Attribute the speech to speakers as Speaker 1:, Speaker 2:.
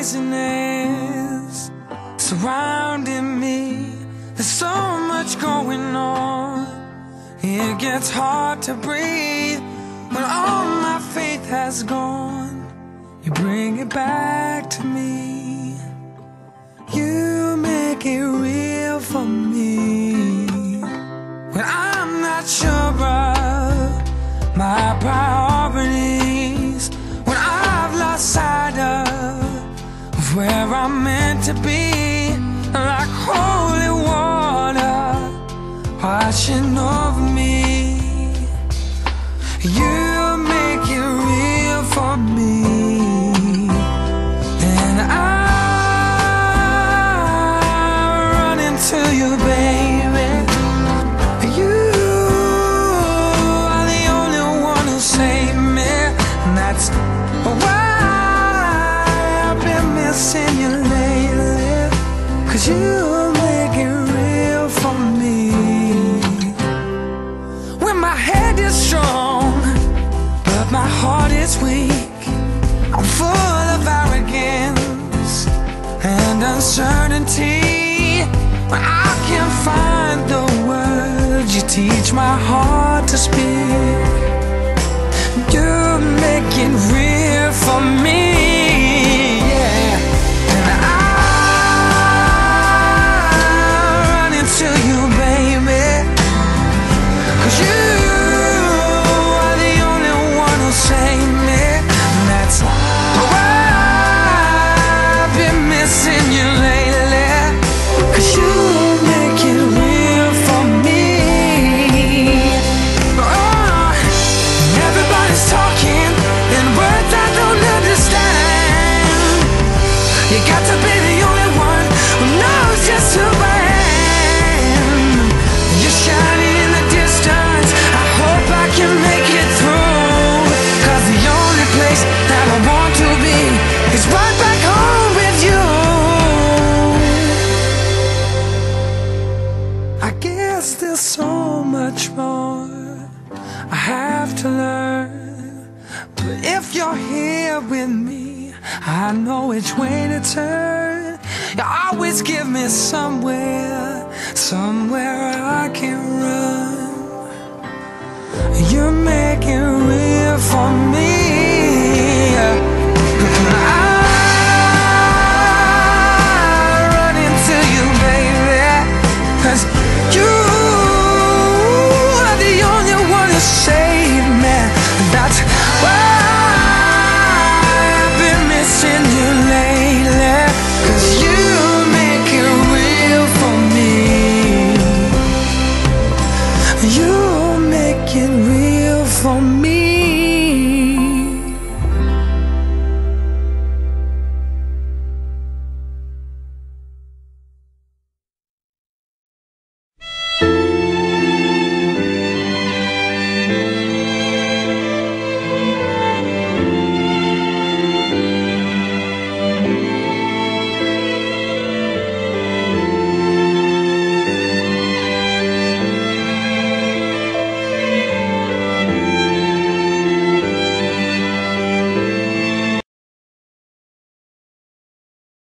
Speaker 1: craziness surrounding me. There's so much going on. It gets hard to breathe when all my faith has gone. You bring it back to me. You make it real for me. When I'm not sure of my priorities, when I've lost sight of where I'm meant to be, like holy water washing over me, you make it real for me. And I run into you, baby. You are the only one who saved me, and that's why I've been missing you lately. 'Cause you make it real for me. When my head is strong, but my heart is weak, I'm full of arrogance and uncertainty. When I can't find the words, you teach my heart to speak. You make it real for me, yeah. And I run into you, baby, 'cause you are the only one who saved me, and that's why I've been missing you lately. 'Cause you make it real for me. Oh, everybody's talking in words I don't understand. You got to be the only one who knows just who I am. You're shining in the distance, I hope I can make it through. 'Cause the only place that I want to be is right back home with you. I guess there's so much more I have to learn, but if you're here with me, I know which way to turn. You always give me somewhere I can run. You make it real for me.